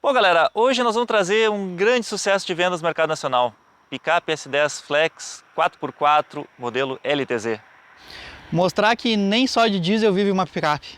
Bom, galera, hoje nós vamos trazer um grande sucesso de vendas no mercado nacional. Picape S10 Flex 4x4, modelo LTZ. Mostrar que nem só de diesel vive uma picape.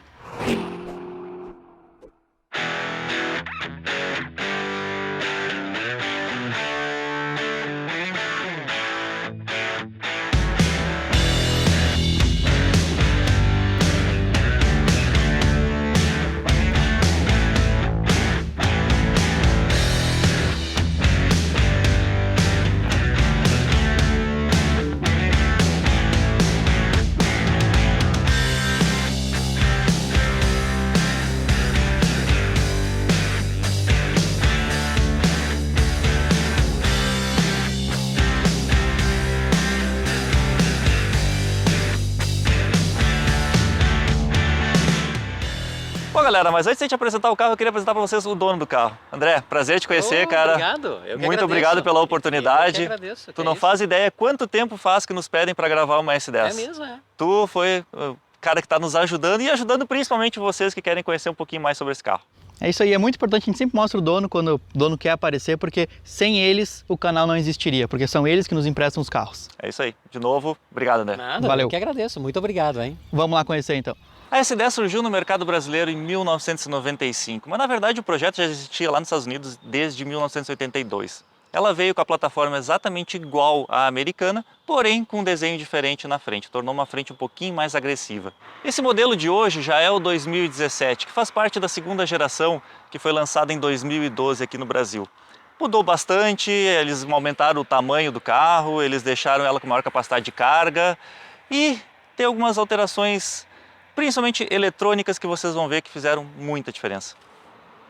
Bom, galera, mas antes de a gente apresentar o carro, eu queria apresentar para vocês o dono do carro. André, prazer te conhecer, cara. Obrigado, eu que Muito agradeço. obrigado pela oportunidade. Eu que agradeço. Tu não faz ideia quanto tempo faz que nos pedem para gravar uma S10. É mesmo, é. Tu foi o cara que está nos ajudando e ajudando principalmente vocês que querem conhecer um pouquinho mais sobre esse carro. É isso aí, é muito importante, a gente sempre mostra o dono quando o dono quer aparecer, porque sem eles o canal não existiria, porque são eles que nos emprestam os carros. É isso aí. De novo, obrigado, André. Nada, Valeu. eu que agradeço. Muito obrigado, hein. Vamos lá conhecer então. A S10 surgiu no mercado brasileiro em 1995, mas na verdade o projeto já existia lá nos Estados Unidos desde 1982. Ela veio com a plataforma exatamente igual à americana, porém com um desenho diferente na frente, tornou uma frente um pouquinho mais agressiva. Esse modelo de hoje já é o 2017, que faz parte da segunda geração, que foi lançada em 2012 aqui no Brasil. Mudou bastante, eles aumentaram o tamanho do carro, eles deixaram ela com maior capacidade de carga e tem algumas alterações, principalmente eletrônicas, que vocês vão ver que fizeram muita diferença.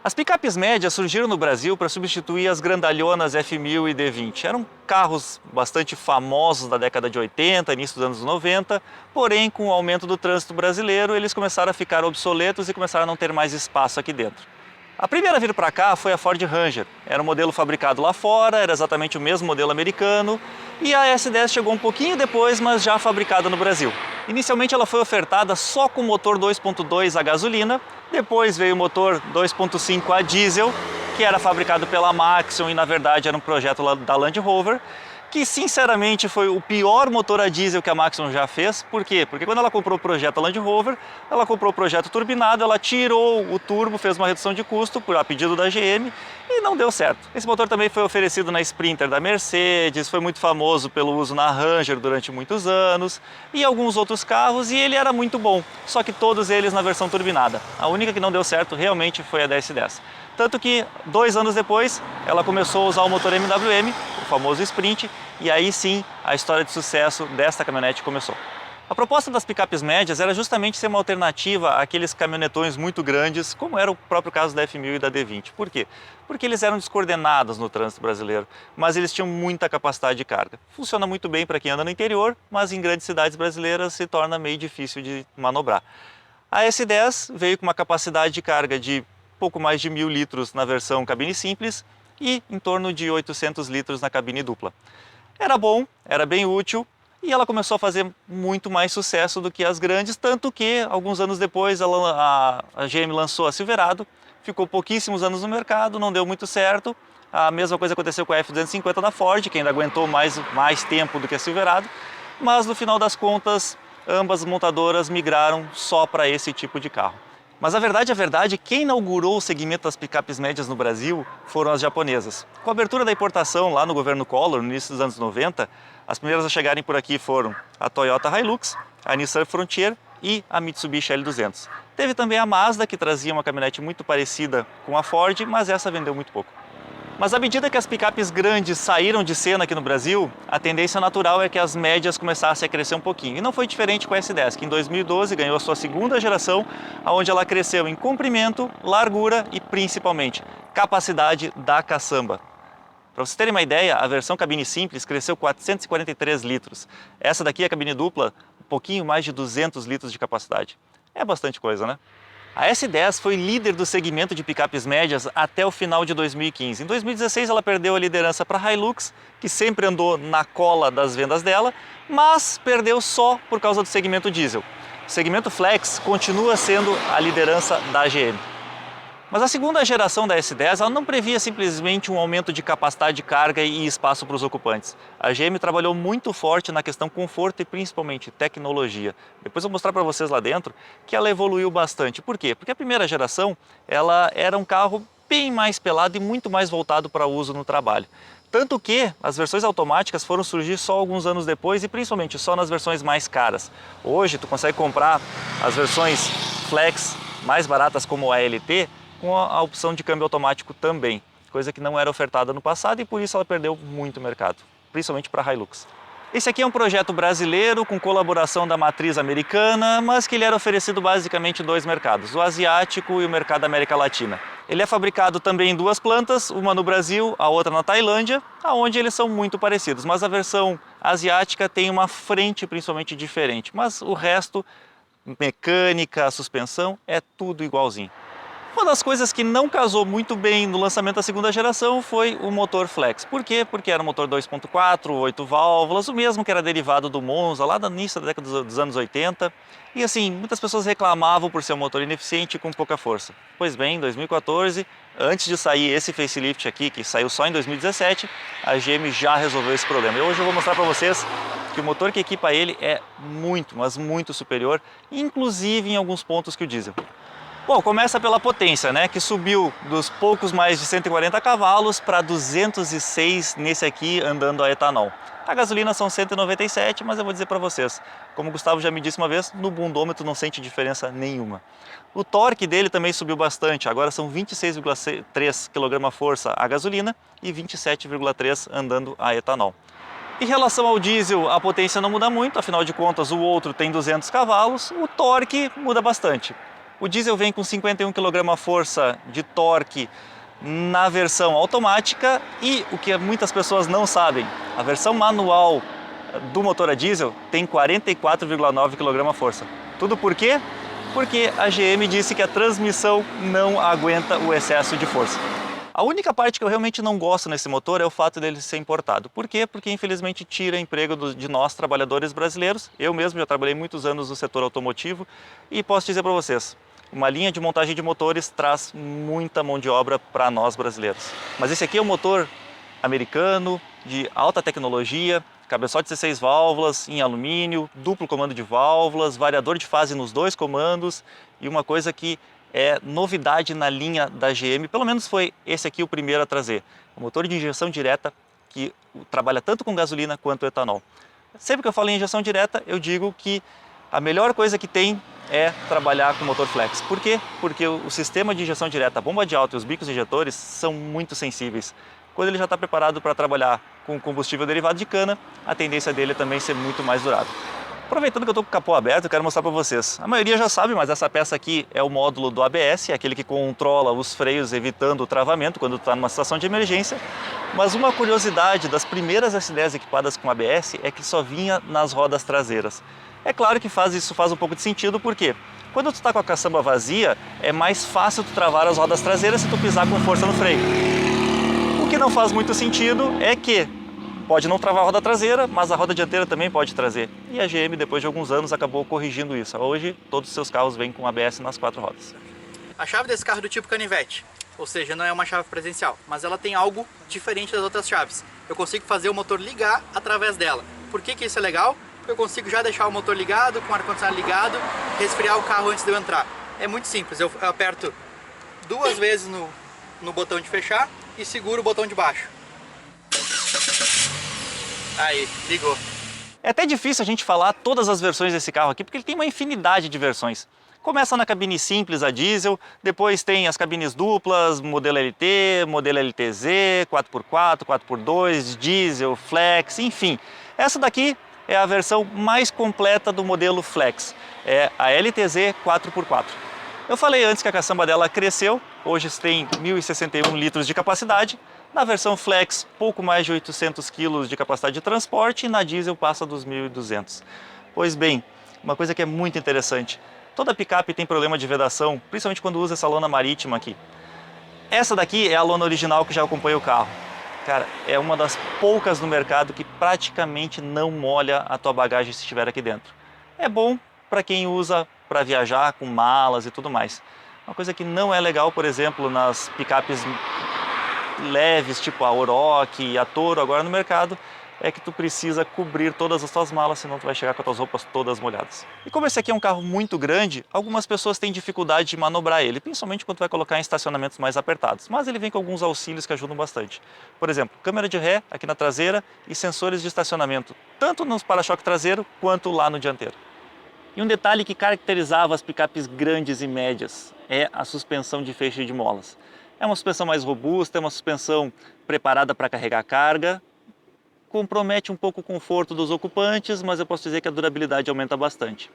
As picapes médias surgiram no Brasil para substituir as grandalhonas F1000 e D20. Eram carros bastante famosos da década de 80, início dos anos 90, porém com o aumento do trânsito brasileiro eles começaram a ficar obsoletos e começaram a não ter mais espaço aqui dentro. A primeira a vir para cá foi a Ford Ranger. Era um modelo fabricado lá fora, era exatamente o mesmo modelo americano, e a S10 chegou um pouquinho depois, mas já fabricada no Brasil. Inicialmente ela foi ofertada só com motor 2.2 a gasolina, depois veio o motor 2.5 a diesel, que era fabricado pela Maxion e na verdade era um projeto da Land Rover, que sinceramente foi o pior motor a diesel que a Maxion já fez. Por quê? Porque quando ela comprou o projeto Land Rover, ela comprou o projeto turbinado, ela tirou o turbo, fez uma redução de custo a pedido da GM e não deu certo. Esse motor também foi oferecido na Sprinter da Mercedes, foi muito famoso pelo uso na Ranger durante muitos anos e alguns outros carros, e ele era muito bom, só que todos eles na versão turbinada. A única que não deu certo realmente foi a da S10. Tanto que 2 anos depois ela começou a usar o motor MWM, o famoso Sprint, e aí sim a história de sucesso desta caminhonete começou. A proposta das picapes médias era justamente ser uma alternativa àqueles caminhonetões muito grandes, como era o próprio caso da F1000 e da D20. Por quê? Porque eles eram descoordenados no trânsito brasileiro, mas eles tinham muita capacidade de carga. Funciona muito bem para quem anda no interior, mas em grandes cidades brasileiras se torna meio difícil de manobrar. A S10 veio com uma capacidade de carga de pouco mais de 1.000 litros na versão cabine simples e em torno de 800 litros na cabine dupla. Era bom, era bem útil e ela começou a fazer muito mais sucesso do que as grandes, tanto que alguns anos depois a GM lançou a Silverado, ficou pouquíssimos anos no mercado, não deu muito certo. A mesma coisa aconteceu com a F250 da Ford, que ainda aguentou mais tempo do que a Silverado, mas no final das contas ambas montadoras migraram só para esse tipo de carro. Mas a verdade, quem inaugurou o segmento das picapes médias no Brasil foram as japonesas. Com a abertura da importação lá no governo Collor, no início dos anos 90, as primeiras a chegarem por aqui foram a Toyota Hilux, a Nissan Frontier e a Mitsubishi L200. Teve também a Mazda, que trazia uma caminhonete muito parecida com a Ford, mas essa vendeu muito pouco. Mas à medida que as picapes grandes saíram de cena aqui no Brasil, a tendência natural é que as médias começassem a crescer um pouquinho. E não foi diferente com a S10, que em 2012 ganhou a sua segunda geração, onde ela cresceu em comprimento, largura e principalmente capacidade da caçamba. Para vocês terem uma ideia, a versão cabine simples cresceu 443 litros. Essa daqui, a cabine dupla, um pouquinho mais de 200 litros de capacidade. É bastante coisa, né? A S10 foi líder do segmento de picapes médias até o final de 2015. Em 2016 ela perdeu a liderança para a Hilux, que sempre andou na cola das vendas dela, mas perdeu só por causa do segmento diesel. O segmento Flex continua sendo a liderança da GM. Mas a segunda geração da S10 ela não previa simplesmente um aumento de capacidade de carga e espaço para os ocupantes. A GM trabalhou muito forte na questão conforto e principalmente tecnologia. Depois eu vou mostrar para vocês lá dentro que ela evoluiu bastante. Por quê? Porque a primeira geração ela era um carro bem mais pelado e muito mais voltado para uso no trabalho. Tanto que as versões automáticas foram surgir só alguns anos depois e principalmente só nas versões mais caras. Hoje tu consegue comprar as versões Flex mais baratas como a LT com a opção de câmbio automático também, coisa que não era ofertada no passado e por isso ela perdeu muito mercado, principalmente para a Hilux. Esse aqui é um projeto brasileiro com colaboração da matriz americana, mas que ele era oferecido basicamente em dois mercados, o asiático e o mercado da América Latina. Ele é fabricado também em duas plantas, uma no Brasil, a outra na Tailândia, onde eles são muito parecidos, mas a versão asiática tem uma frente principalmente diferente, mas o resto, mecânica, suspensão, é tudo igualzinho. Uma das coisas que não casou muito bem no lançamento da segunda geração foi o motor Flex. Por quê? Porque era um motor 2.4, 8 válvulas, o mesmo que era derivado do Monza, lá no início da década dos anos 80. E assim, muitas pessoas reclamavam por ser um motor ineficiente e com pouca força. Pois bem, em 2014, antes de sair esse facelift aqui, que saiu só em 2017, a GM já resolveu esse problema. E hoje eu vou mostrar para vocês que o motor que equipa ele é muito, mas muito superior, inclusive em alguns pontos que o diesel. Bom, começa pela potência, né, que subiu dos poucos mais de 140 cavalos para 206 nesse aqui andando a etanol. A gasolina são 197, mas eu vou dizer para vocês, como o Gustavo já me disse uma vez, no bundômetro não sente diferença nenhuma. O torque dele também subiu bastante, agora são 26,3 kgf a gasolina e 27,3 andando a etanol. Em relação ao diesel, a potência não muda muito, afinal de contas o outro tem 200 cavalos, o torque muda bastante. O diesel vem com 51 kgf de torque na versão automática e o que muitas pessoas não sabem, a versão manual do motor a diesel tem 44,9 kgf. Tudo por quê? Porque a GM disse que a transmissão não aguenta o excesso de força. A única parte que eu realmente não gosto nesse motor é o fato dele ser importado. Por quê? Porque infelizmente tira emprego de nós trabalhadores brasileiros. Eu mesmo já trabalhei muitos anos no setor automotivo e posso dizer para vocês, uma linha de montagem de motores traz muita mão de obra para nós brasileiros. Mas esse aqui é um motor americano, de alta tecnologia, cabeçote 16 válvulas em alumínio, duplo comando de válvulas, variador de fase nos dois comandos e uma coisa que é novidade na linha da GM, pelo menos foi esse aqui o primeiro a trazer. Um motor de injeção direta que trabalha tanto com gasolina quanto etanol. Sempre que eu falo em injeção direta, eu digo que a melhor coisa que tem é trabalhar com motor flex. Por quê? Porque o sistema de injeção direta, a bomba de alta e os bicos injetores são muito sensíveis. Quando ele já está preparado para trabalhar com combustível derivado de cana, a tendência dele é também ser muito mais durável. Aproveitando que eu estou com o capô aberto, eu quero mostrar para vocês. A maioria já sabe, mas essa peça aqui é o módulo do ABS, aquele que controla os freios evitando o travamento quando está numa situação de emergência. Mas uma curiosidade das primeiras S10 equipadas com ABS é que só vinha nas rodas traseiras. É claro que isso faz um pouco de sentido, porque quando tu está com a caçamba vazia, é mais fácil tu travar as rodas traseiras se tu pisar com força no freio. O que não faz muito sentido é que pode não travar a roda traseira, mas a roda dianteira também pode trazer. E a GM, depois de alguns anos, acabou corrigindo isso. Hoje, todos os seus carros vêm com ABS nas 4 rodas. A chave desse carro é do tipo canivete, ou seja, não é uma chave presencial, mas ela tem algo diferente das outras chaves. Eu consigo fazer o motor ligar através dela. Por que isso é legal? Porque eu consigo já deixar o motor ligado, com o ar-condicionado ligado, resfriar o carro antes de eu entrar. É muito simples, eu aperto 2 vezes no botão de fechar e seguro o botão de baixo. Aí, ligou. É até difícil a gente falar todas as versões desse carro aqui, porque ele tem uma infinidade de versões. Começa na cabine simples a diesel, depois tem as cabines duplas, modelo LT, modelo LTZ, 4x4, 4x2, diesel, flex, enfim. Essa daqui é a versão mais completa do modelo Flex, é a LTZ 4x4. Eu falei antes que a caçamba dela cresceu, hoje tem 1.061 litros de capacidade, na versão Flex pouco mais de 800 kg de capacidade de transporte e na diesel passa dos 1.200. Pois bem, uma coisa que é muito interessante, toda picape tem problema de vedação, principalmente quando usa essa lona marítima aqui. Essa daqui é a lona original que já acompanha o carro. Cara, é uma das poucas no mercado que praticamente não molha a tua bagagem se estiver aqui dentro. É bom para quem usa para viajar com malas e tudo mais. Uma coisa que não é legal, por exemplo, nas picapes leves, tipo a Oroch, a Toro, agora no mercado, é que tu precisa cobrir todas as tuas malas, senão tu vai chegar com as tuas roupas todas molhadas. E como esse aqui é um carro muito grande, algumas pessoas têm dificuldade de manobrar ele, principalmente quando tu vai colocar em estacionamentos mais apertados. Mas ele vem com alguns auxílios que ajudam bastante. Por exemplo, câmera de ré aqui na traseira e sensores de estacionamento, tanto no para-choque traseiro quanto lá no dianteiro. E um detalhe que caracterizava as picapes grandes e médias é a suspensão de feixe de molas. É uma suspensão mais robusta, é uma suspensão preparada para carregar carga, compromete um pouco o conforto dos ocupantes, mas eu posso dizer que a durabilidade aumenta bastante.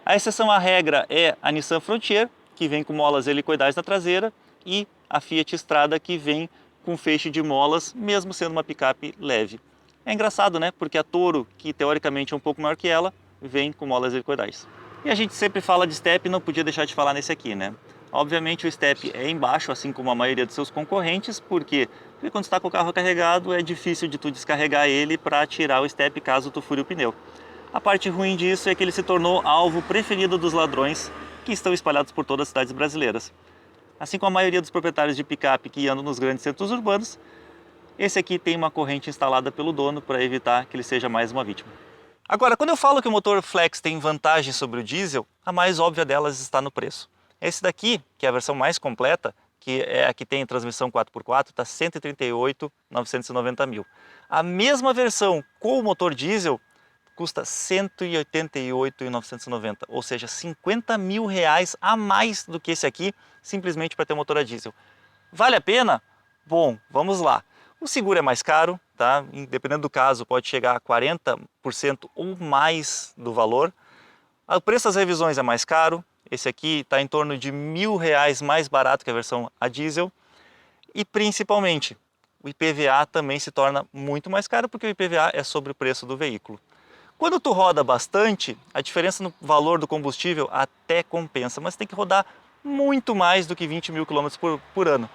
A exceção à regra é a Nissan Frontier, que vem com molas helicoidais na traseira, e a Fiat Strada, que vem com feixe de molas, mesmo sendo uma picape leve. É engraçado, né? Porque a Toro, que teoricamente é um pouco maior que ela, vem com molas helicoidais. E a gente sempre fala de step e não podia deixar de falar nesse aqui, né? Obviamente o step é embaixo, assim como a maioria dos seus concorrentes, porque quando está com o carro carregado é difícil de tu descarregar ele para tirar o step caso tu fure o pneu. A parte ruim disso é que ele se tornou alvo preferido dos ladrões que estão espalhados por todas as cidades brasileiras. Assim como a maioria dos proprietários de picape que andam nos grandes centros urbanos, esse aqui tem uma corrente instalada pelo dono para evitar que ele seja mais uma vítima. Agora, quando eu falo que o motor flex tem vantagem sobre o diesel, a mais óbvia delas está no preço. Esse daqui, que é a versão mais completa, que é a que tem transmissão 4x4, está R$ 138.990 mil. A mesma versão com o motor diesel custa R$ 188.990, ou seja, R$ 50 mil a mais do que esse aqui, simplesmente para ter um motor a diesel. Vale a pena? Bom, vamos lá. O seguro é mais caro, tá? Dependendo do caso, pode chegar a 40% ou mais do valor. O preço das revisões é mais caro. Esse aqui está em torno de R$ 1.000 mais barato que a versão a diesel. E principalmente, o IPVA também se torna muito mais caro porque o IPVA é sobre o preço do veículo. Quando tu roda bastante, a diferença no valor do combustível até compensa, mas tem que rodar muito mais do que 20 mil quilômetros por ano,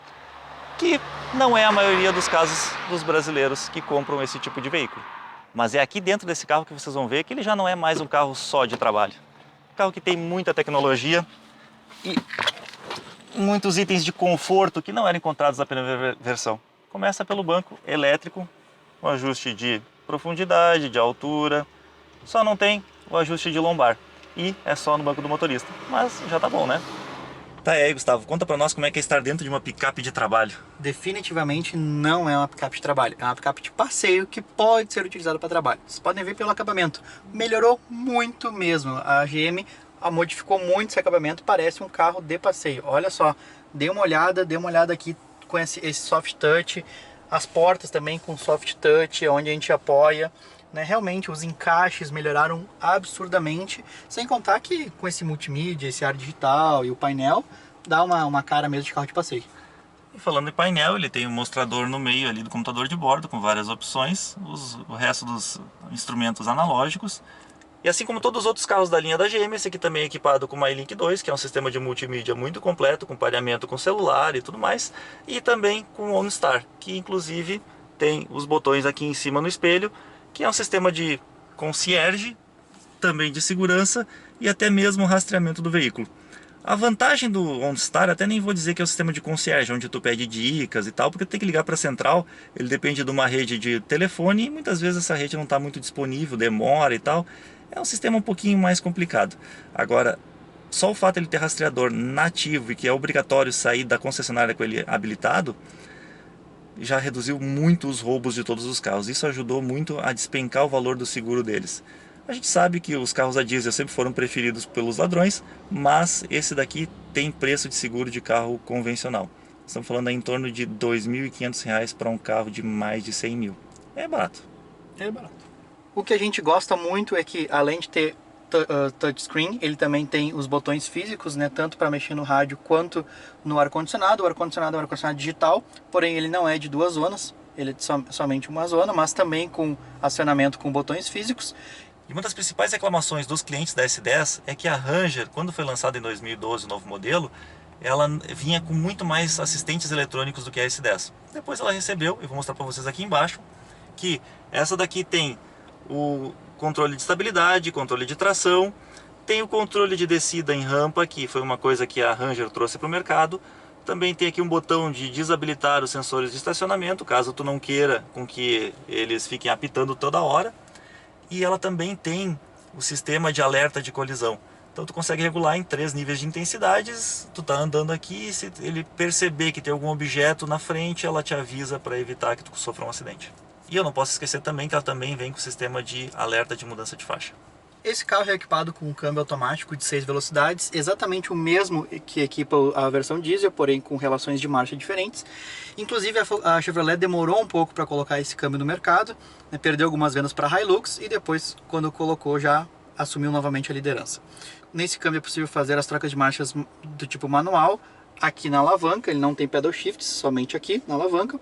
que não é a maioria dos casos dos brasileiros que compram esse tipo de veículo. Mas é aqui dentro desse carro que vocês vão ver que ele já não é mais um carro só de trabalho. Carro que tem muita tecnologia e muitos itens de conforto que não eram encontrados na primeira versão. Começa pelo banco elétrico, o ajuste de profundidade, de altura, só não tem o ajuste de lombar e é só no banco do motorista, mas já tá bom, né? Tá aí, Gustavo, conta pra nós como é que é estar dentro de uma picape de trabalho. Definitivamente não é uma picape de trabalho, é uma picape de passeio que pode ser utilizada para trabalho. Vocês podem ver pelo acabamento, melhorou muito mesmo. A GM modificou muito esse acabamento, parece um carro de passeio. Olha só, dê uma olhada aqui com esse soft touch, as portas também com soft touch, onde a gente apoia. Né? Realmente os encaixes melhoraram absurdamente, sem contar que com esse multimídia, esse ar digital e o painel, dá uma cara mesmo de carro de passeio. E falando em painel, ele tem um mostrador no meio ali do computador de bordo com várias opções, o resto dos instrumentos analógicos. E assim como todos os outros carros da linha da GM, esse aqui também é equipado com o MyLink 2, que é um sistema de multimídia muito completo, com pareamento com celular e tudo mais, e também com o OnStar, que inclusive tem os botões aqui em cima no espelho, que é um sistema de concierge, também de segurança e até mesmo rastreamento do veículo. A vantagem do OnStar, até nem vou dizer que é o sistema de concierge, onde tu pede dicas e tal, porque tu tem que ligar para a central, ele depende de uma rede de telefone e muitas vezes essa rede não está muito disponível, demora e tal. É um sistema um pouquinho mais complicado. Agora, só o fato de ele ter rastreador nativo e que é obrigatório sair da concessionária com ele habilitado, já reduziu muito os roubos de todos os carros. Isso ajudou muito a despencar o valor do seguro deles. A gente sabe que os carros a diesel sempre foram preferidos pelos ladrões, mas esse daqui tem preço de seguro de carro convencional. Estamos falando aí em torno de R$ 2.500 para um carro de mais de 100 mil. É barato. É barato. O que a gente gosta muito é que, além de ter touchscreen, ele também tem os botões físicos, né, tanto para mexer no rádio quanto no ar-condicionado. O ar-condicionado é um ar-condicionado digital, porém ele não é de 2 zonas, ele é somente uma zona, mas também com acionamento com botões físicos. E uma das principais reclamações dos clientes da S10 é que a Ranger, quando foi lançada em 2012 o novo modelo, ela vinha com muito mais assistentes eletrônicos do que a S10. Depois ela recebeu, eu vou mostrar para vocês aqui embaixo, que essa daqui tem o controle de estabilidade, controle de tração, Tem o controle de descida em rampa, que foi uma coisa que a Ranger trouxe para o mercado. Também tem aqui um botão de desabilitar os sensores de estacionamento, caso tu não queira com que eles fiquem apitando toda hora. E ela também tem o sistema de alerta de colisão. Então tu consegue regular em 3 níveis de intensidades. Tu tá andando aqui, se ele perceber que tem algum objeto na frente, ela te avisa para evitar que tu sofra um acidente. E eu não posso esquecer também que ela também vem com o sistema de alerta de mudança de faixa. Esse carro é equipado com um câmbio automático de 6 velocidades, exatamente o mesmo que equipa a versão diesel, porém com relações de marcha diferentes. Inclusive a Chevrolet demorou um pouco para colocar esse câmbio no mercado, né, perdeu algumas vendas para a Hilux e depois, quando colocou, já assumiu novamente a liderança. Nesse câmbio é possível fazer as trocas de marchas do tipo manual, aqui na alavanca, ele não tem pedal shift, somente aqui na alavanca.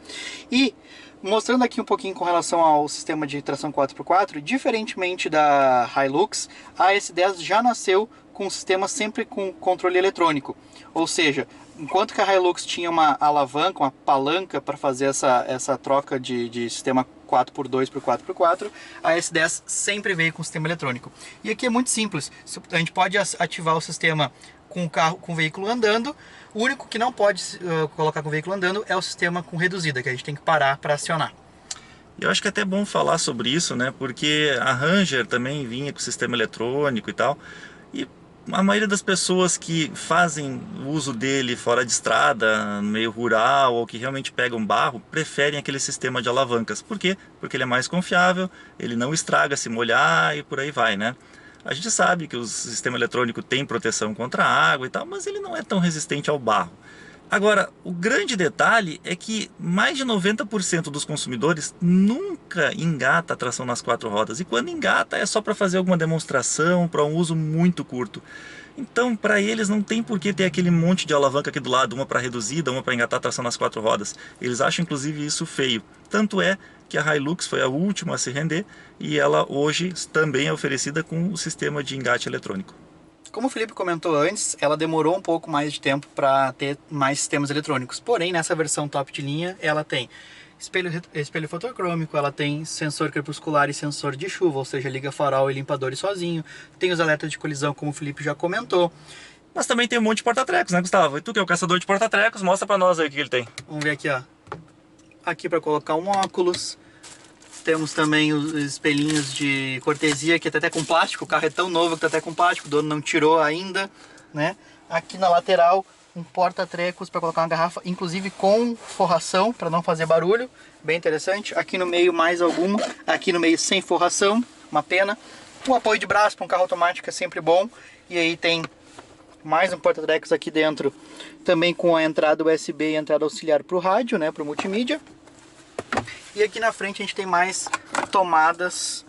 E mostrando aqui um pouquinho com relação ao sistema de tração 4x4, diferentemente da Hilux, a S10 já nasceu com um sistema sempre com controle eletrônico. Ou seja, enquanto que a Hilux tinha uma alavanca, uma palanca para fazer essa troca de sistema 4x2 por 4x4, a S10 sempre veio com sistema eletrônico. E aqui é muito simples, a gente pode ativar o sistema com o carro, com o veículo andando. O único que não pode colocar com o veículo andando é o sistema com reduzida, que a gente tem que parar para acionar. Eu acho que é até bom falar sobre isso, né? Porque a Ranger também vinha com sistema eletrônico e tal. E a maioria das pessoas que fazem uso dele fora de estrada, meio rural, ou que realmente pegam barro, preferem aquele sistema de alavancas. Por quê? Porque ele é mais confiável, ele não estraga se molhar e por aí vai, né? A gente sabe que o sistema eletrônico tem proteção contra a água e tal, mas ele não é tão resistente ao barro. Agora, o grande detalhe é que mais de 90% dos consumidores nunca engata a tração nas 4 rodas. E quando engata é só para fazer alguma demonstração, para um uso muito curto. Então, para eles não tem por que ter aquele monte de alavanca aqui do lado, uma para reduzida, uma para engatar a tração nas 4 rodas. Eles acham inclusive isso feio. Tanto é que a Hilux foi a última a se render e ela hoje também é oferecida com o sistema de engate eletrônico. Como o Felipe comentou antes, ela demorou um pouco mais de tempo para ter mais sistemas eletrônicos. Porém, nessa versão top de linha, ela tem espelho fotocrômico, ela tem sensor crepuscular e sensor de chuva, ou seja, liga farol e limpadores sozinho. Tem os alertas de colisão, como o Felipe já comentou. Mas também tem um monte de porta-trecos, né, Gustavo? E tu que é o caçador de porta-trecos, mostra pra nós aí o que ele tem. Vamos ver aqui, ó. Aqui para colocar um óculos. Temos também os espelhinhos de cortesia, que tá até com plástico. O carro é tão novo que tá até com plástico, o dono não tirou ainda, né? Aqui na lateral, um porta-trecos para colocar uma garrafa, inclusive com forração, para não fazer barulho. Bem interessante. Aqui no meio mais alguma. Aqui no meio sem forração, uma pena. Um apoio de braço para um carro automático é sempre bom. E aí tem mais um porta-trecos aqui dentro, também com a entrada USB e a entrada auxiliar para o rádio, né? Para o multimídia. E aqui na frente a gente tem mais tomadas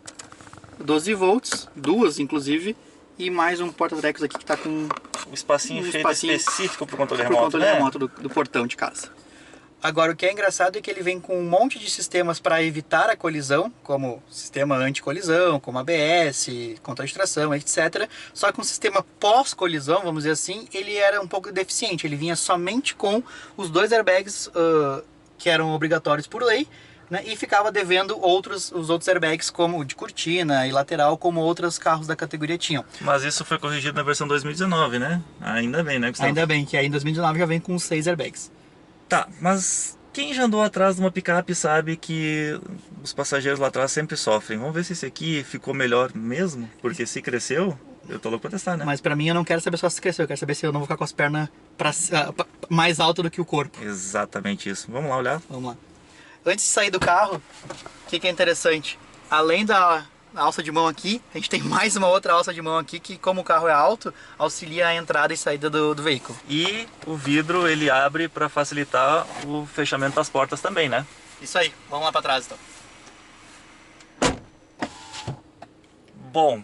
12 volts, duas inclusive, e mais um porta-trecos aqui que está com um espacinho feito específico para o controle remoto, controle remoto do portão de casa. Agora, o que é engraçado é que ele vem com um monte de sistemas para evitar a colisão, como sistema anti-colisão, como ABS, controle de tração, etc. Só que um sistema pós-colisão, vamos dizer assim, ele era um pouco deficiente. Ele vinha somente com os 2 airbags que eram obrigatórios por lei, né, e ficava devendo os outros airbags, como de cortina e lateral, como outros carros da categoria tinham. Mas isso foi corrigido na versão 2019, né? Ainda bem, né, Gustavo? Ainda bem, que aí em 2019 já vem com os 6 airbags. Tá, mas quem já andou atrás de uma picape sabe que os passageiros lá atrás sempre sofrem. Vamos ver se esse aqui ficou melhor mesmo, porque se cresceu, eu tô louco pra testar, né? Mas pra mim eu não quero saber só se cresceu, eu quero saber se eu não vou ficar com as pernas mais altas do que o corpo. Exatamente isso. Vamos lá olhar? Vamos lá. Antes de sair do carro, o que é interessante? Além da alça de mão aqui, a gente tem mais uma outra alça de mão aqui que, como o carro é alto, auxilia a entrada e saída do veículo. E o vidro ele abre para facilitar o fechamento das portas também, né? Isso aí, vamos lá para trás então. Bom,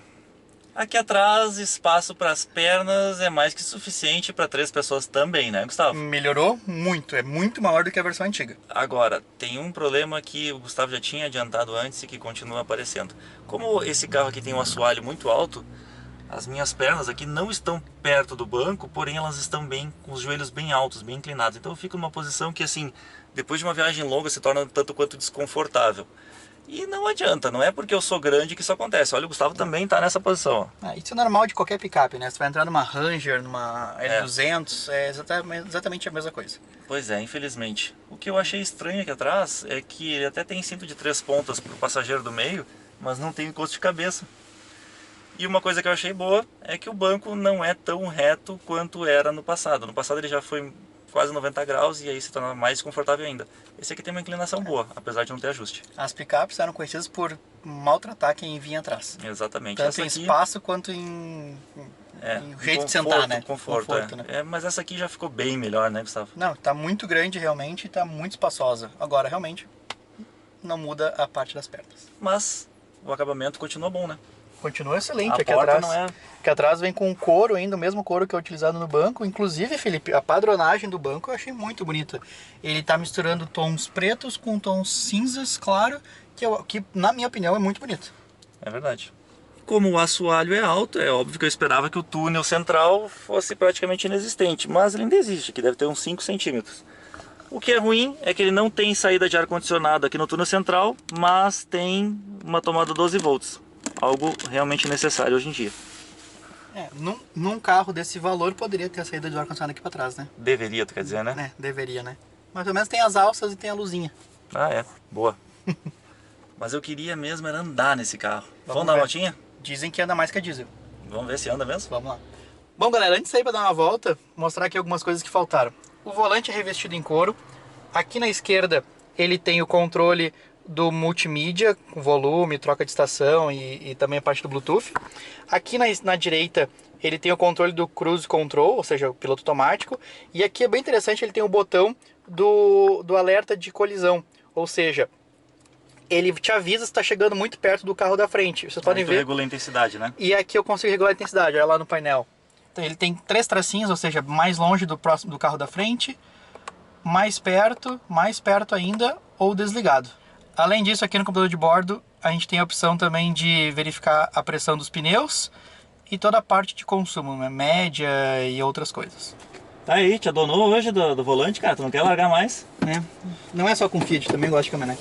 aqui atrás espaço para as pernas é mais que suficiente para 3 pessoas também, né, Gustavo? Melhorou muito, é muito maior do que a versão antiga. Agora, tem um problema que o Gustavo já tinha adiantado antes e que continua aparecendo. Como esse carro aqui tem um assoalho muito alto, as minhas pernas aqui não estão perto do banco, porém elas estão bem com os joelhos bem altos, bem inclinados. Então eu fico numa posição que, assim, depois de uma viagem longa se torna tanto quanto desconfortável. E não adianta, não é porque eu sou grande que isso acontece. Olha, o Gustavo também tá nessa posição, ó. Isso é normal de qualquer picape, né? Você vai entrar numa Ranger, numa É. L200, é exatamente a mesma coisa. Pois é, infelizmente. O que eu achei estranho aqui atrás é que ele até tem cinto de 3 pontas para o passageiro do meio, mas não tem encosto de cabeça. E uma coisa que eu achei boa é que o banco não é tão reto quanto era no passado. No passado ele já foi quase 90 graus e aí se torna mais confortável ainda. Esse aqui tem uma inclinação boa, apesar de não ter ajuste. As picapes eram conhecidas por maltratar quem vinha atrás. Exatamente. Tanto Essa em aqui, espaço quanto em jeito de sentar, né? Conforto, né? Mas essa aqui já ficou bem melhor, né, Gustavo? Não, tá muito grande realmente e tá muito espaçosa. Agora, realmente, não muda a parte das pernas. Mas o acabamento continua bom, né? Continua excelente. A Aqui porta atrás, não é... aqui atrás vem com couro ainda, o mesmo couro que é utilizado no banco. Inclusive, Felipe, a padronagem do banco eu achei muito bonita. Ele tá misturando tons pretos com tons cinzas, claro, que na minha opinião é muito bonito. É verdade. Como o assoalho é alto, é óbvio que eu esperava que o túnel central fosse praticamente inexistente, mas ele ainda existe, que deve ter uns 5 centímetros. O que é ruim é que ele não tem saída de ar-condicionado aqui no túnel central, mas tem uma tomada 12 volts, algo realmente necessário hoje em dia. Num carro desse valor poderia ter a saída de ar-condicionado aqui para trás, né? Deveria, tu quer dizer, né? Deveria, né? Mas pelo menos tem as alças e tem a luzinha. Ah, é. Boa. Mas eu queria mesmo era andar nesse carro. Vamos dar ver. uma voltinha? Dizem que anda mais que a diesel. Vamos ver se anda mesmo? Vamos lá. Bom, galera, antes de sair para dar uma volta, mostrar aqui algumas coisas que faltaram. O volante é revestido em couro. Aqui na esquerda ele tem o controle do multimídia, volume, troca de estação e também a parte do Bluetooth. Aqui na direita ele tem o controle do Cruise Control, ou seja, o piloto automático. E aqui é bem interessante, ele tem o botão do alerta de colisão, ou seja, ele te avisa se está chegando muito perto do carro da frente. Vocês podem ver. Regula a intensidade, né? E aqui eu consigo regular a intensidade, olha lá no painel. Então, ele tem 3 tracinhos, ou seja, mais longe do próximo do carro da frente, mais perto ainda ou desligado. Além disso, aqui no computador de bordo, a gente tem a opção também de verificar a pressão dos pneus e toda a parte de consumo, né? Média e outras coisas. Tá aí, te adonou hoje do volante, cara? Tu não quer largar mais? Não é só com Fiat, também gosto de caminhonete.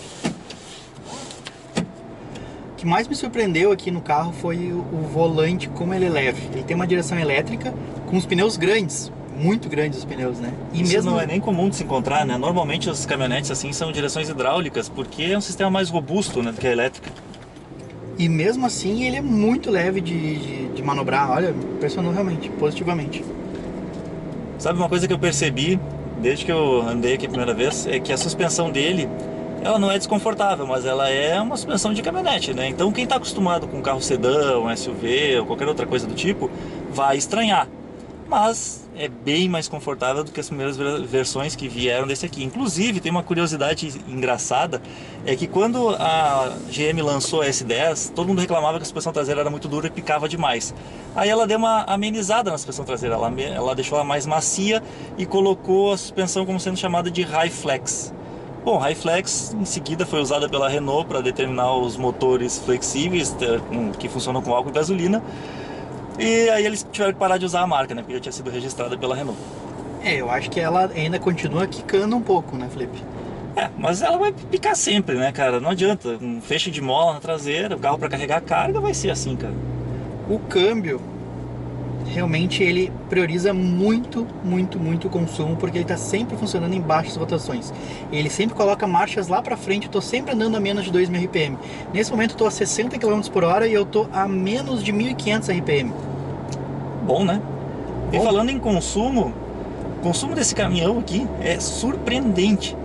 O que mais me surpreendeu aqui no carro foi o volante, como ele é leve. Ele tem uma direção elétrica com os pneus grandes, muito grandes os pneus, né? E Isso mesmo não é nem comum de se encontrar, né? Normalmente os caminhonetes assim são direções hidráulicas, porque é um sistema mais robusto, né, do que a elétrica. E mesmo assim ele é muito leve de manobrar, olha, impressionou realmente, positivamente. Sabe uma coisa que eu percebi desde que eu andei aqui a primeira vez, é que a suspensão dele, ela não é desconfortável, mas ela é uma suspensão de caminhonete, né? Então quem está acostumado com um carro sedã, um SUV ou qualquer outra coisa do tipo, vai estranhar. Mas é bem mais confortável do que as primeiras versões que vieram desse aqui. Inclusive, tem uma curiosidade engraçada, é que quando a GM lançou a S10, todo mundo reclamava que a suspensão traseira era muito dura e picava demais. Aí ela deu uma amenizada na suspensão traseira, ela deixou ela mais macia e colocou a suspensão como sendo chamada de High Flex. Bom, High Flex em seguida foi usada pela Renault para determinar os motores flexíveis que funcionam com álcool e gasolina. E aí eles tiveram que parar de usar a marca, né? Porque já tinha sido registrada pela Renault. Eu acho que ela ainda continua quicando um pouco, né, Felipe? Mas ela vai picar sempre, né, cara? Não adianta. Um feixe de mola na traseira, o carro para carregar a carga vai ser assim, cara. O câmbio, realmente ele prioriza muito o consumo, porque ele está sempre funcionando em baixas rotações. Ele sempre coloca marchas lá para frente, eu estou sempre andando a menos de 2.000 RPM. Nesse momento eu estou a 60 km por hora e eu estou a menos de 1.500 RPM. Bom, né? E falando em consumo, o consumo desse caminhão aqui é surpreendente.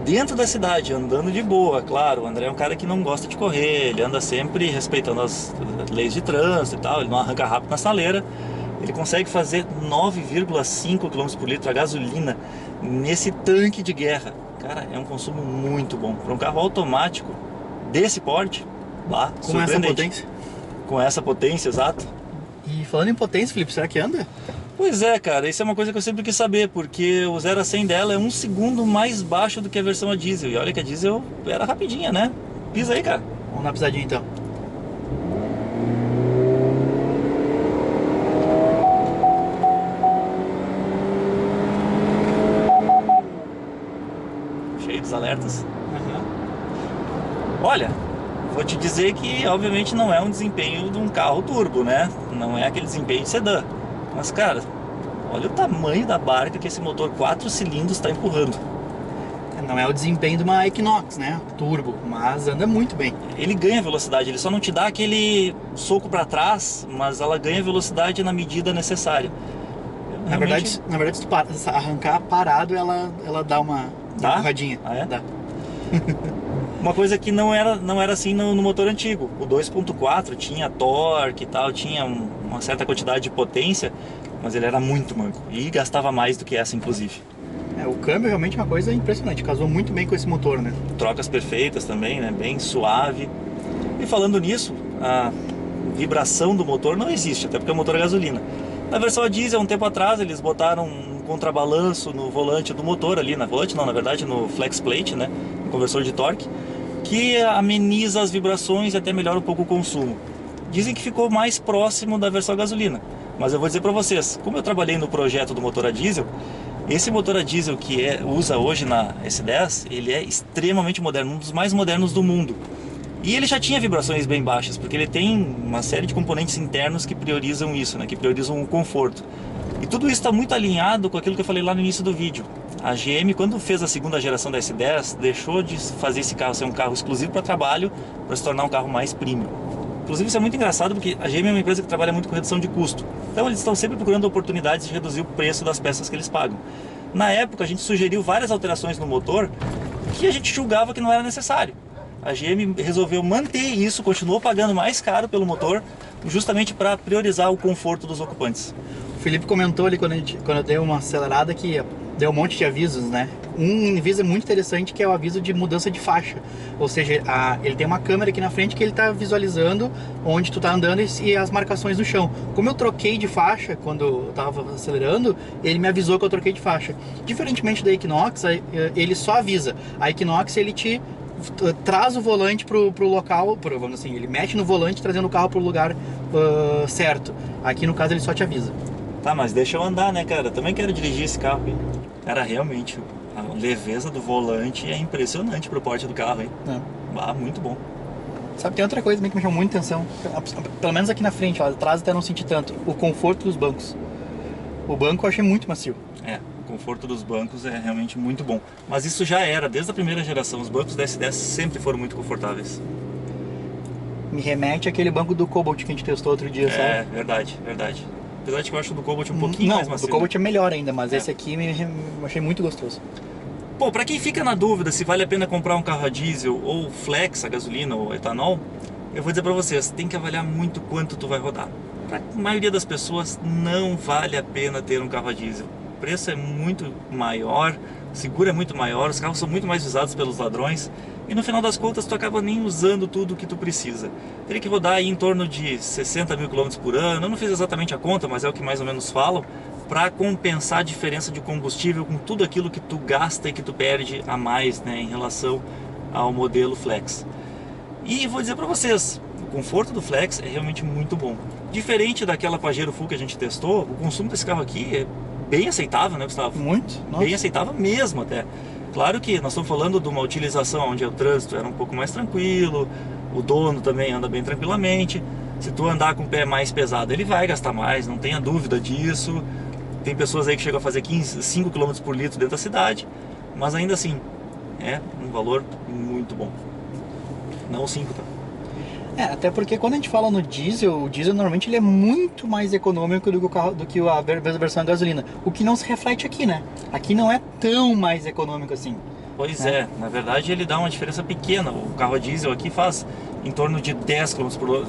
Dentro da cidade, andando de boa, claro, o André é um cara que não gosta de correr, ele anda sempre respeitando as leis de trânsito e tal, ele não arranca rápido na sinaleira. Ele consegue fazer 9,5 km por litro a gasolina nesse tanque de guerra. Cara, é um consumo muito bom. Para um carro automático desse porte, lá, com essa potência? Com essa potência, exato. E falando em potência, Felipe, será que anda? Pois é, cara, isso é uma coisa que eu sempre quis saber, porque o 0 a 100 dela é 1 segundo mais baixo do que a versão a diesel. E olha que a diesel era rapidinha, né? Pisa aí, cara. Vamos na pisadinha então. Cheio dos alertas. Olha, vou te dizer que obviamente não é um desempenho de um carro turbo, né? Não é aquele desempenho de sedã. Mas cara, olha o tamanho da barca que esse motor 4 cilindros está empurrando. Não é o desempenho de uma Equinox, né? Turbo, mas anda muito bem. Ele ganha velocidade, ele só não te dá aquele soco para trás, mas ela ganha velocidade na medida necessária. Na verdade, se tu arrancar parado, ela dá uma empurradinha. Ah, é? Dá. Uma coisa que não era assim no motor antigo. O 2.4 tinha torque e tal, tinha uma certa quantidade de potência, mas ele era muito manco e gastava mais do que essa, inclusive. O câmbio realmente é uma coisa impressionante, casou muito bem com esse motor, né? Trocas perfeitas também, né? Bem suave. E falando nisso, a vibração do motor não existe, até porque é um motor a gasolina. Na versão a diesel, um tempo atrás, eles botaram um contrabalanço no volante do motor ali, na verdade no flex plate, né? No conversor de torque, que ameniza as vibrações e até melhora um pouco o consumo. Dizem que ficou mais próximo da versão a gasolina, mas eu vou dizer para vocês, como eu trabalhei no projeto do motor a diesel, esse motor a diesel que usa hoje na S10, ele é extremamente moderno, um dos mais modernos do mundo. E ele já tinha vibrações bem baixas, porque ele tem uma série de componentes internos que priorizam isso, né? Que priorizam o conforto. E tudo isso está muito alinhado com aquilo que eu falei lá no início do vídeo. A GM, quando fez a segunda geração da S10, deixou de fazer esse carro ser um carro exclusivo para trabalho, para se tornar um carro mais premium. Inclusive isso é muito engraçado porque a GM é uma empresa que trabalha muito com redução de custo. Então eles estão sempre procurando oportunidades de reduzir o preço das peças que eles pagam. Na época a gente sugeriu várias alterações no motor que a gente julgava que não era necessário. A GM resolveu manter isso, continuou pagando mais caro pelo motor, justamente para priorizar o conforto dos ocupantes. O Felipe comentou ali quando eu dei uma acelerada que deu um monte de avisos, né? Um aviso muito interessante que é o aviso de mudança de faixa. Ou seja, ele tem uma câmera aqui na frente que ele está visualizando onde tu tá andando e as marcações no chão. Como eu troquei de faixa quando eu estava acelerando, ele me avisou que eu troquei de faixa. Diferentemente da Equinox, ele só avisa. A Equinox ele te traz o volante pro local, vamos assim, ele mexe no volante trazendo o carro pro lugar certo. Aqui no caso ele só te avisa. Tá, mas deixa eu andar, né, cara? Também quero dirigir esse carro, hein? Cara, realmente, a leveza do volante é impressionante pro porte do carro, hein? Ah, muito bom. Sabe, tem outra coisa também que me chamou muita atenção, pelo menos aqui na frente, ó, atrás até não senti tanto, o conforto dos bancos. O banco eu achei muito macio. O conforto dos bancos é realmente muito bom. Mas isso já era, desde a primeira geração, os bancos da S10 sempre foram muito confortáveis. Me remete àquele banco do Cobalt que a gente testou outro dia, sabe? É, verdade. Apesar de que eu acho o do Cobalt um pouquinho mais macio. O do Cobalt é melhor ainda, mas esse aqui eu achei muito gostoso. Pra quem fica na dúvida se vale a pena comprar um carro a diesel ou flex, a gasolina ou etanol, eu vou dizer pra vocês, tem que avaliar muito quanto tu vai rodar. Pra maioria das pessoas não vale a pena ter um carro a diesel. O preço é muito maior, o seguro é muito maior, os carros são muito mais usados pelos ladrões e no final das contas tu acaba nem usando tudo o que tu precisa. Teria que rodar aí em torno de 60 mil km por ano, eu não fiz exatamente a conta, mas é o que mais ou menos falam, para compensar a diferença de combustível com tudo aquilo que tu gasta e que tu perde a mais, né, em relação ao modelo Flex. E vou dizer para vocês, o conforto do Flex é realmente muito bom. Diferente daquela Pajero Full que a gente testou, o consumo desse carro aqui é bem aceitável, né, Gustavo? Muito? Nossa. Bem aceitável mesmo até. Claro que nós estamos falando de uma utilização onde o trânsito era um pouco mais tranquilo, o dono também anda bem tranquilamente. Se tu andar com o pé mais pesado, ele vai gastar mais, não tenha dúvida disso. Tem pessoas aí que chegam a fazer 5 km por litro dentro da cidade, mas ainda assim, é um valor muito bom. Não 5, tá? Até porque quando a gente fala no diesel, o diesel normalmente ele é muito mais econômico do que a versão a gasolina. O que não se reflete aqui, né? Aqui não é tão mais econômico assim. Pois é, na verdade ele dá uma diferença pequena. O carro a diesel aqui faz em torno de 10 km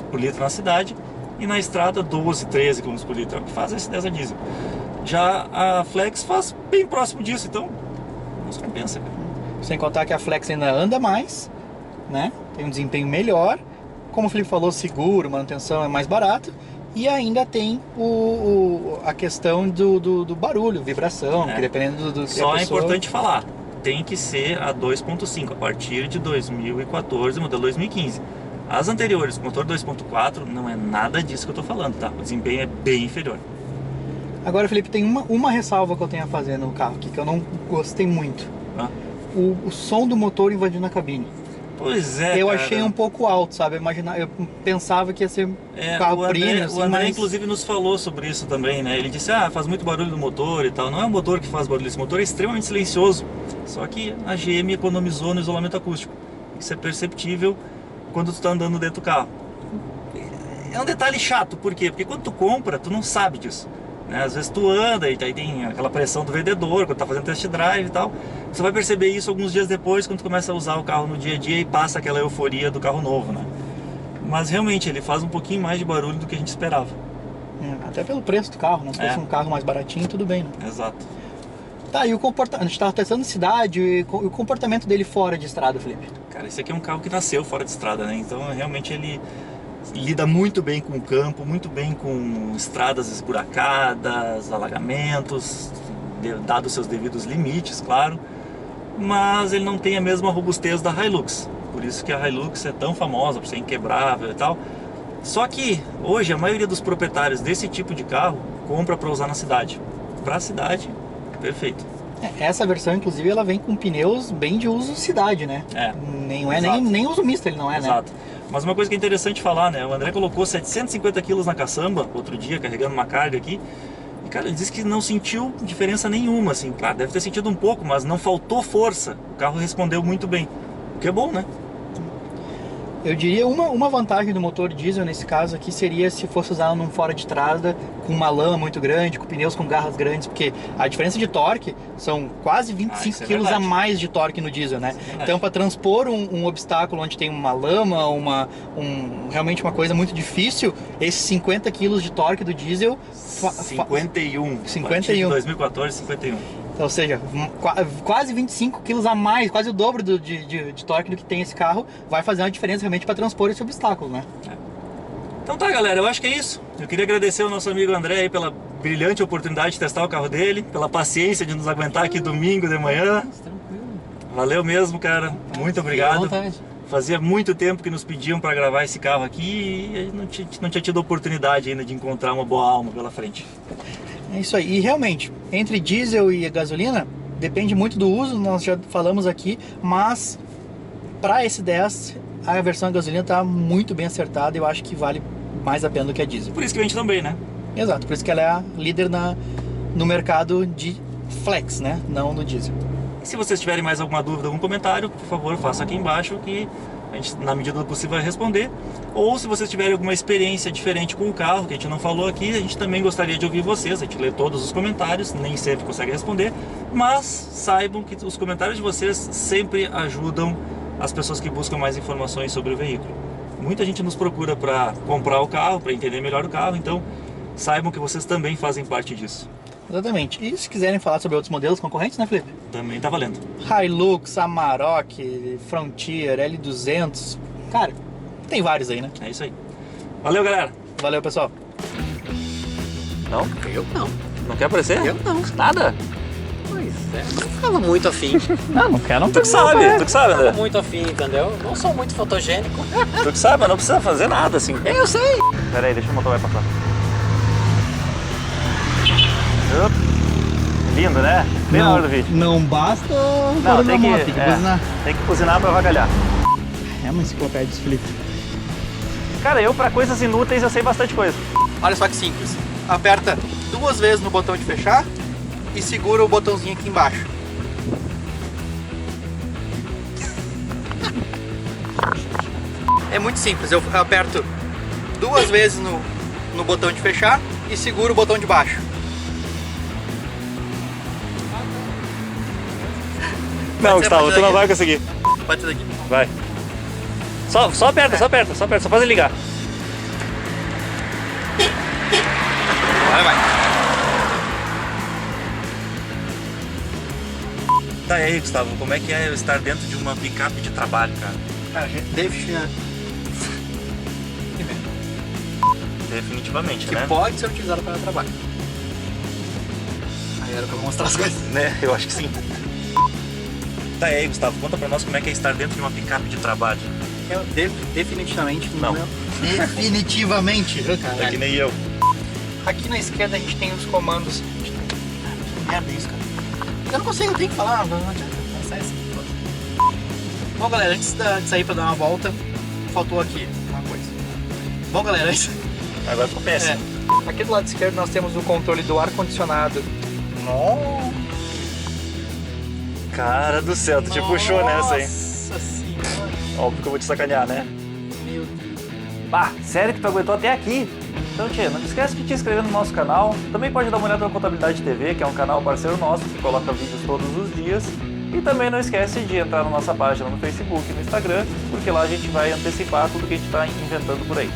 por litro na cidade e na estrada 12, 13 km por litro. É o que faz esse 10 a diesel. Já a Flex faz bem próximo disso, então não se compensa, cara. Sem contar que a Flex ainda anda mais, né? Tem um desempenho melhor. Como o Felipe falou, seguro, manutenção é mais barato. E ainda tem a questão do barulho, vibração, que dependendo do que Só a pessoa... é importante falar, tem que ser a 2.5 a partir de 2014, modelo 2015. As anteriores, com motor 2.4, não é nada disso que eu tô falando, tá? O desempenho é bem inferior. Agora, Felipe, tem uma ressalva que eu tenho a fazer no carro aqui, que eu não gostei muito. O som do motor invadindo a cabine. Pois é, Eu cara. achei um pouco alto, sabe? Eu pensava que ia ser um carro premium, assim, o André, mas... inclusive, nos falou sobre isso também, né? Ele disse, faz muito barulho no motor e tal. Não é o motor que faz barulho, esse motor é extremamente silencioso. Só que a GM economizou no isolamento acústico. Isso é perceptível quando tu tá andando dentro do carro. É um detalhe chato, por quê? Porque quando tu compra, tu não sabe disso, né? Às vezes tu anda e aí tem aquela pressão do vendedor, quando tá fazendo test drive e tal. Você vai perceber isso alguns dias depois, quando tu começa a usar o carro no dia a dia e passa aquela euforia do carro novo, né? Mas realmente, ele faz um pouquinho mais de barulho do que a gente esperava. Até pelo preço do carro, né? Se fosse um carro mais baratinho, tudo bem, né? Exato. Tá, e o comportamento? A gente tava testando cidade, e o comportamento dele fora de estrada, Felipe? Cara, esse aqui é um carro que nasceu fora de estrada, né? Então, realmente, ele lida muito bem com o campo, muito bem com estradas esburacadas, alagamentos, dados seus devidos limites, claro. Mas ele não tem a mesma robustez da Hilux. Por isso que a Hilux é tão famosa, por ser inquebrável e tal. Só que hoje a maioria dos proprietários desse tipo de carro compra para usar na cidade. Para a cidade, perfeito. Essa versão, inclusive, ela vem com pneus bem de uso cidade, né? Não é nem uso misto, ele não é, Exato. Né? Mas uma coisa que é interessante falar, né? O André colocou 750 quilos na caçamba, outro dia, carregando uma carga aqui. E, cara, ele disse que não sentiu diferença nenhuma, assim. Claro, deve ter sentido um pouco, mas não faltou força. O carro respondeu muito bem. O que é bom, né? Eu diria uma vantagem do motor diesel nesse caso aqui seria se fosse usado num fora de estrada com uma lama muito grande, com pneus com garras grandes, porque a diferença de torque são quase 25 quilos a mais de torque no diesel, né? Então, para transpor um obstáculo onde tem uma lama, realmente uma coisa muito difícil, esses 50 quilos de torque do diesel... 51. 51. 2014, 51. Ou seja, quase 25 quilos a mais, quase o dobro de torque do que tem esse carro, vai fazer uma diferença realmente para transpor esse obstáculo, né? Então tá, galera, eu acho que é isso. Eu queria agradecer ao nosso amigo André aí pela brilhante oportunidade de testar o carro dele, pela paciência de nos aguentar aqui domingo de manhã. Valeu mesmo, cara. Muito obrigado. Fazia muito tempo que nos pediam para gravar esse carro aqui e não tinha tido a oportunidade ainda de encontrar uma boa alma pela frente. É isso aí. E realmente, entre diesel e gasolina, depende muito do uso, nós já falamos aqui, mas para esse 10, a versão a gasolina está muito bem acertada e eu acho que vale mais a pena do que a diesel. Por isso que vende também, né? Exato, por isso que ela é a líder no mercado de flex, né? Não no diesel. Se vocês tiverem mais alguma dúvida, algum comentário, por favor, faça aqui embaixo que a gente, na medida do possível, vai responder. Ou se vocês tiverem alguma experiência diferente com o carro, que a gente não falou aqui, a gente também gostaria de ouvir vocês. A gente lê todos os comentários, nem sempre consegue responder, mas saibam que os comentários de vocês sempre ajudam as pessoas que buscam mais informações sobre o veículo. Muita gente nos procura para comprar o carro, para entender melhor o carro, então saibam que vocês também fazem parte disso. Exatamente. E se quiserem falar sobre outros modelos concorrentes, né, Felipe? Também tá valendo. Hilux, Amarok, Frontier, L200. Cara, tem vários aí, né? É isso aí. Valeu, galera. Valeu, pessoal. Não? Eu não. Não quer aparecer? Eu não. Nada? Pois é, não tava muito afim. Não quero, não. Tu que sabe, Tava André. muito afim, entendeu? Não sou muito fotogênico. Tu que sabe, mas não precisa fazer nada assim. Eu sei. Pera aí, deixa o motor vai passar. Lindo, né? Bem na hora do vídeo. Não basta Não, tem que buzinar. Tem que buzinar pra vagalhar. É uma enciclopédia desse Felipe. Cara, eu pra coisas inúteis eu sei bastante coisa. Olha só que simples. Aperta 2 vezes no botão de fechar e segura o botãozinho aqui embaixo. É muito simples. Eu aperto 2 vezes no botão de fechar e seguro o botão de baixo. Não, Gustavo, tu não vai conseguir. Pode ser daqui. Vai. Só aperta, só faz ele ligar. Agora vai. Tá aí, Gustavo, como é que é estar dentro de uma picape de trabalho, cara? Cara, Definitivamente, que né? pode ser utilizado para trabalho. Aí era pra eu mostrar as coisas. Né? Eu acho que sim. Tá aí, Gustavo, conta pra nós como é que é estar dentro de uma picape de trabalho. Definitivamente Não. Definitivamente. É que nem eu. Aqui na esquerda a gente tem os comandos. Que merda é isso, cara? Eu não consigo, eu tenho que falar. Não adianta. Sai assim. Bom, galera, antes de sair pra dar uma volta, faltou aqui uma coisa. Bom, galera, Agora ficou péssimo. aqui do lado esquerdo nós temos o controle do ar-condicionado. Cara do céu, tu te puxou nessa, hein? Nossa senhora, Óbvio que eu vou te sacanear, né? meu Deus. Bah, sério que tu aguentou até aqui? Então, tia, não esquece de te inscrever no nosso canal. Também pode dar uma olhada no Contabilidade TV, que é um canal parceiro nosso, que coloca vídeos todos os dias. E também não esquece de entrar na nossa página no Facebook e no Instagram, porque lá a gente vai antecipar tudo que a gente está inventando por aí.